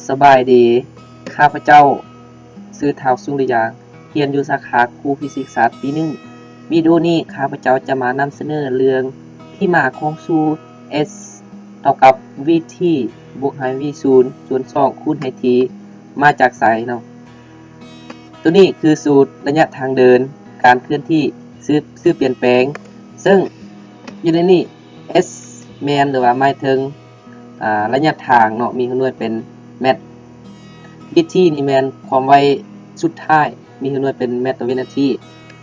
สบายดีข้าพเจ้าซื้อเท้าสุริยางเรียนอยู่สาขาครูฟิสิกส์ศาสตร์ปีหนึ่งวิดีโอนี้ข้าพเจ้าจะมานำเสนอเรื่องที่มาของสูตร s เท่ากับ vt บวก v 0ส่วน2คูณ t มาจากไสเนาะตัวนี้คือสูตรระยะทางเดินการเคลื่อนที่ซื้อเปลี่ยนแปลงซึ่งอยู่ในนี้ s แมนหรือว่าหมายถึงระยะทางเนาะมีหน่วยเป็นเมตรวิธีนี่แมนความไวสุดท้ายมีหน่วยเป็นเมตรต่อวินาที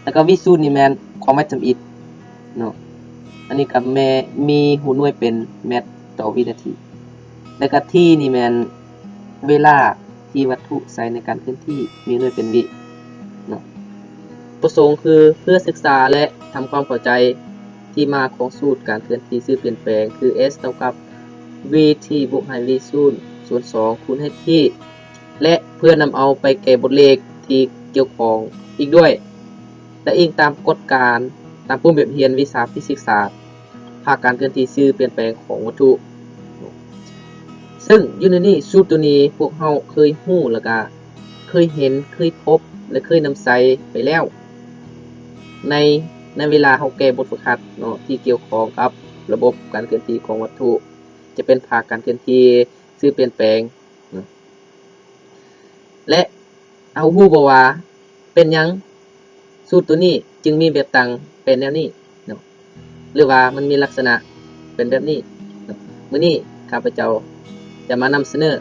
แล้วก็วิสูตรนี่แมนความไวจำอิดเนาะอันนี้กับแม่มีหูหน่วยเป็นเมตรต่อวินาทีแล้วก็ที่นี่แมนเวลาที่วัตถุใช้ในการเคลื่อนที่มีหน่วยเป็นวิเนาะประสงค์คือเพื่อศึกษาและทำความเข้าใจที่มาของสูตรการเคลื่อนที่ซื้อเปลี่ยนแปลงคือ s เท่ากับ vt บวก v 0ส่วน2คูณ t และเพื่อนำเอาไปแก้บทเลขที่เกี่ยวข้องอีกด้วยและอิงตามกฎการตามปุ่มแบบเรียนวิชาฟิสิกส์ศาสตร์ภาคการเคลื่อนที่ซื้อเปลี่ยนแปลงของวัตถุซึ่งอยู่ในนี้สูตรตัวนี้พวกเราเคยรู้แล้วก็เคยเห็นเคยพบและเคยนำใช้ไปแล้วในเวลาเราแก้บทฝึกหัดเนาะที่เกี่ยวข้องกับระบบการเคลื่อนที่ของวัตถุจะเป็นภาคการเคลื่อนที่ซื้อเปลี่ยนแปลงและเอาฮู้บ่ว่าเป็นหยังสูตรตัวนี้จึงมีแบบต่างเป็นแนวนี้เนาะหรือว่ามันมีลักษณะเป็นแบบนี้เนาะมื้อนี้ข้าพเจ้าจะมานำเสนอ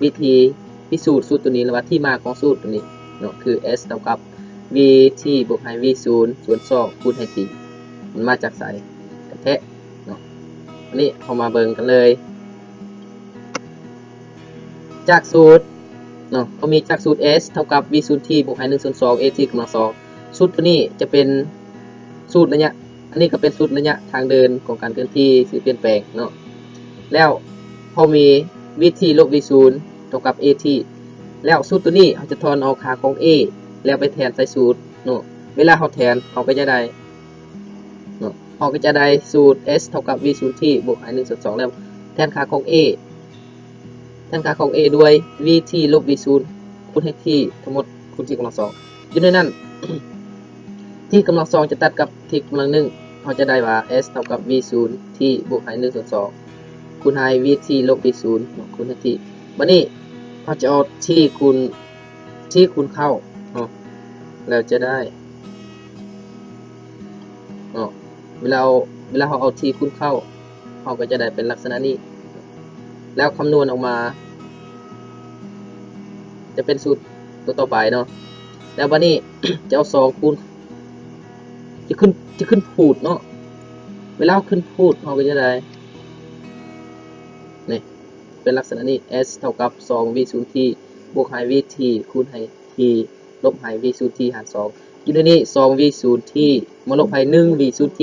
วิธีพิสูจน์สูตรตัวนี้หรือว่าที่มาของสูตรตัวนี้เนาะคือ s เท่ากับ vt บวก v 0ส่วน2คูณ t มันมาจากไสกันแท้เนาะอันนี้เข้ามาเบิ่งกันเลยจากสูตรเนาะเขามีจากสูตร s เท่ากับ v 0 t บวก 1ส่วน2 at กำลัง2สูตรตัวนี้จะเป็นสูตรระยะอันนี้ก็เป็นสูตรระยะทางเดินของการเคลื่อนที่สื่อเปลี่ยนแปลงเนาะแล้วเขามี vt ลบ v 0เท่ากับ at แล้วสูตรตัวนี้เราจะทอนเอาค่าของ a แล้วไปแทนใส่สูตรเนาะเวลาเขาแทนเขาก็จะได้เนาะเขาก็จะได้สูตร s เท่ากับ v 0 t บวก 1ส่วน2แล้วแทนค่าของ aแทนค่าของ a ด้วย vt ลบ v 0คูณ t ทั้งหมดคูณ t กำลัง2อยู่ในนั้น t กำลัง2จะตัดกับ t กำลัง1เราจะได้ว่า s เท่ากับ v 0 t บวก 1ส่วน2คูณ vt ลบ v 0คูณ t บัดนี้เราจะเอา t คูณเข้าแล้วจะได้เวลาเราเอา t คูณเข้าเราก็จะได้เป็นลักษณะนี้แล้วคำนวณออกมาจะเป็นสูตรตัวต่อไปเนาะแล้วบัดนี้ จะเอา2คูณจะขึ้นพูดเนาะเวลาขึ้นพูดเราก็จะได้นี่เป็นลักษณะนี้ s เท่ากับ2 v 0 t บวก v t คูณ t ลบ v 0 t หาร2อยู่ในนี้2 v 0 t มาลบ1 v 0 t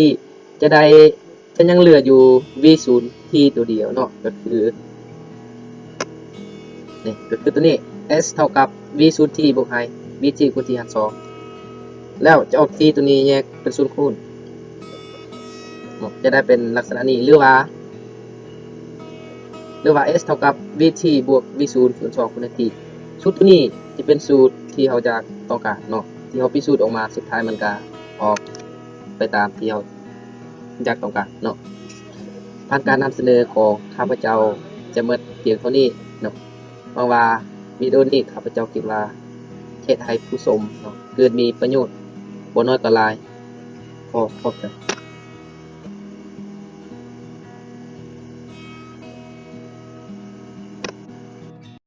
จะยังเหลืออยู่ v 0 t ตัวเดียวเนาะก็คือนี่ก็คือตัวนี้ s เท่ากับ v 0 t บวก v t คูณ t หาร2แล้วจะเอา t ตัวนี้แยกเป็นศูนย์คูณจะได้เป็นลักษณะนี้หรือว่า s เท่ากับ vt บวก v 0ส่วน2คูณ t สูตรตัวนี้จะเป็นสูตรที่เราจะต้องการเนาะที่เราพิสูจน์ออกมาสุดท้ายมันก็ออกไปตามที่เราอยากต้องการเนาะผ่านการนำเสนอของข้าพเจ้าจะหมดเพียงเท่านี้เนาะเพราะว่าวิดีโอนี้ข้าพเจ้าคิดว่าเฮ็ดให้ผู้ชมเนาะเกิดมีประโยชน์บ่น้อยก็หลายขอบใจ